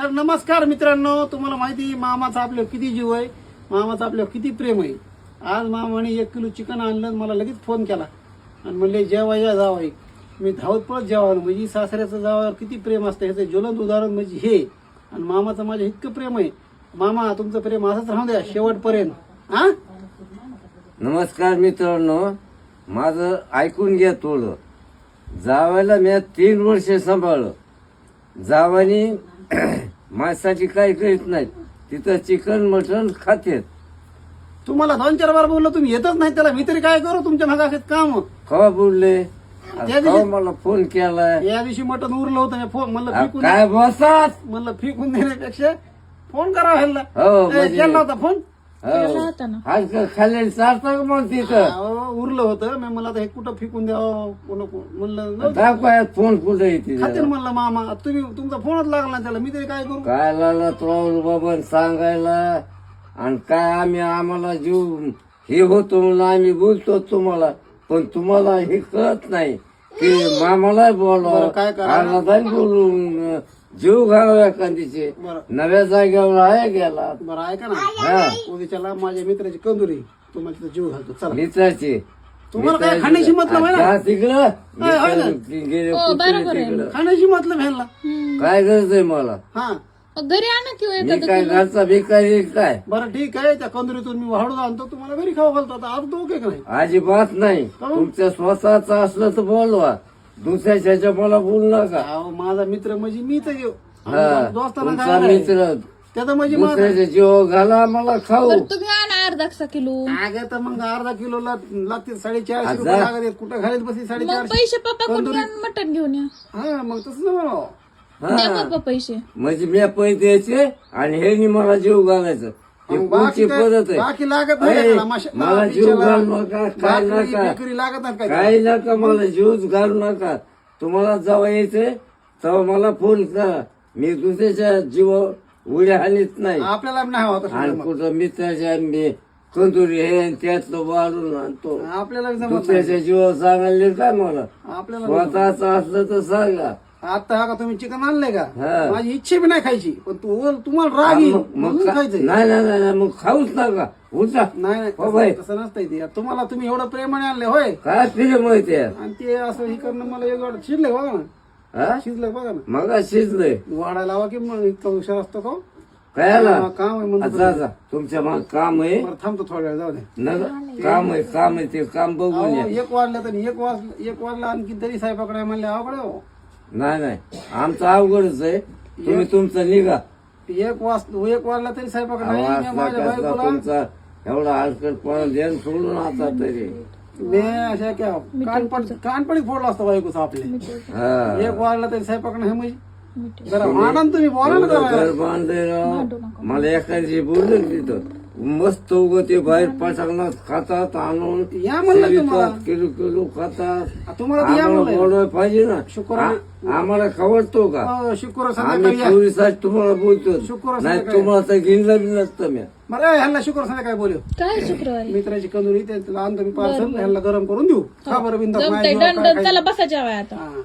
तर नमस्कार मित्रांनो, तुम्हाला माहिती मामाचा आपल्यावर किती जीव आहे, मामाचा आपल्यावर किती प्रेम आहे. आज मामाने 1 किलो चिकन आणलं, मला लगेच फोन केला आणि म्हणले जेवायला जावं. मी धावत पळत जेवायला, म्हणजे सासऱ्याचं जावावर किती प्रेम असतं ह्याचं ज्वलंत उदाहरण म्हणजे हे. आणि मामाचं माझ्या इतकं प्रेम आहे. मामा तुमचं प्रेम असंच राहू द्या शेवटपर्यंत. हा नमस्कार मित्रांनो, माझं ऐकून घ्या थोडं. जावायला मी 3 वर्ष सांभाळलं. जावानी माझ्यासाठी काही करीत नाहीत, तिथं चिकन मटण खातेत. तुम्हाला 2-4 बार बोललो, तुम्ही येतच नाही त्याला. मी तरी काय करू तुमच्या भागात काम. खवा बोलले, दिवशी- मला फोन केलाय. या दिवशी मटण उरलं होतं, मी फोन म्हणलं फेकून काय बसात म्हणलं फेकून देण्यापेक्षा फोन करावा ह्याला. हो, म्हणजे- केला होता फोन. आज खाल्लेलं चालतं का मग तिथं उरलं होतं. मी म्हणलं आता हे कुठं फेकून द्यावं, म्हणलं दाखवाय फोन कुठे येते खातील म्हणलं. मामा तुम्ही तुमचा फोनच लागला ना त्याला, मी तरी काय करू. काय लागला तुला बाबा सांगायला. आणि काय आम्हाला जीव हे होतो म्हणून आम्ही बोलतो तुम्हाला, पण तुम्हाला हे कळत नाही की मामाला बरं, बोलवा, काय करा? आनंदाने बोलून जीव घालवा एखादीचे. बरं नव्या जागेवर आहे गेला बरं ऐका ना, हा उद्याच्याला माझ्या मित्राची कंदुरी, तुम्हाला तिथं जीव घालतो. चला मित्राची. तुम्हाला काय खाण्याची मतलब आहे ना? जा तिकडं होय ना? गेले कुठे तिकडं. खाण्याची मतलब ह्याला. काय गरज आहे मला? हा घरी आणा किंवा मी काय घरचा भिकारी काय? बरं ठीक आहे, त्या कंदुरीतून मी वाढून आणतो, तुम्हाला घरी खाऊ घालतो. आता आज तो की नाही. अजिबात नाही. तुमच्या स्वतःच असलं तर बोलवा, दुसऱ्याच्या मला बोलू नका. अहो, माझा मित्र म्हणजे मीच येऊ हा, दोस्ताना तुमचा काय नाही. मित्र त्याचा म्हणजे माझा. दुसऱ्याच्या जीव घाला मला खाऊ. तुम्ही आणा अर्धा किलो. अगं तर मग अर्धा किलोला लागतील 450 रुपये लागत. कुठं घालीत बसली मग 450. पैसे पप्पा कुठून मटण घेऊन या. हा मग तसं नाही म्हणावं. द्या हा, पप्पा पैसे. म्हणजे मी पैसे द्यायचे आणि हे मला जीव घालायचं. हे मग पुढची पद्धत आहे. बाकी लागत नाही अरे, का त्याला? मला जीव घालू नका, काय नका, भाकरी लागत नाही काय? काही नका, मला जीवच घालू नका. तुम्हाला जेव्हा यायचंय तेव्हा मला फोन करा. मी दुसऱ्याच्या जीव उड्या हानीत नाही. आपल्याला नाही हवा तसं आणि जमत. कुठं मित्राच्या मी कंदुरी हे त्यातलं वाढून आणतो. आपल्याला जमत नाही. दुसऱ्याच्या जीव सांगायला काय मला? आपल्याला स्वतःच असलं तर सांगा. आता हा का तुम्ही चिकन आणलंय का? हा. माझी इच्छा बी नाही खायची, पण तुम्हाला राग येईल मग म्हणून खायचंय. नाही नाही नाही नाही, मग खाऊच नका. उठा. नाही हो बाई. तसं नसतंय ते. तुम्हाला तुम्ही एवढं प्रेमाने आणले होय, काय फिरे माहिती आणि ते असं हे करणं मला एक वाटत. शिजलंय बघा ना, हा शिजलंय बघा ना. मग शिजलंय वाढायला हवा की मग इतका हुशार असतो का? काय आला? काम आहे म्हणतो. जा जा, तुमच्या मग काम आहे बरं थांबतो थोड्या वेळ, जाऊ दे. ना. काम आहे ते काम बघून अहो, या. एक वाजलं तर एक वाजला आणखी तरी स्वयंपाक नाही म्हणले अवघड आहे हो. नाही आमचं अवघडच आहे. तुम्ही तुमचं निघा. एक वाजला तरी स्वयंपाक नाही. आवाज मी माझ्या नका बायकोला तुमचा एवढा हलकटपणा ध्यान सोडून आता तरी. मी अशा क्या कानपडी फोडला असतो बायकोचा आपले. हा, एक वाजला तरी स्वयंपाक नाही म्हणजे जरा आनंद तुम्ही बोला ना जरा. घर बांधले राव. मला एखादी बोललं तिथं मस्त उगं ते बाहेर पटांगणात खातात आणून या म्हणलं तुम्हाला. शिजवतात, किलो खातात. तुम्हाला तर या आम्हाला म्हणलंय. बोलवायला पाहिजे ना. शुक्रवारी- आम्हाला खवडतो का? शुक्रवार आम्ही संध्याकाळी या. चोरीसाठी तुम्हाला बोलतो. शुक्रवार नाही संध्याकाळी. तुम्हाला तर घेणलं बी नसतं मी. बरं ह्याला शुक्रवार संध्याकाळी बोलू. काय शुक्रवारी मित्राची कंदुरी त्याला आणतो मी पार्सल, ह्याला गरम करून देऊ. खा बरं बिंदास. जमतंय. नाही दंड जेव्हा काय चला बसा जेवाय आता. खायचं. हा.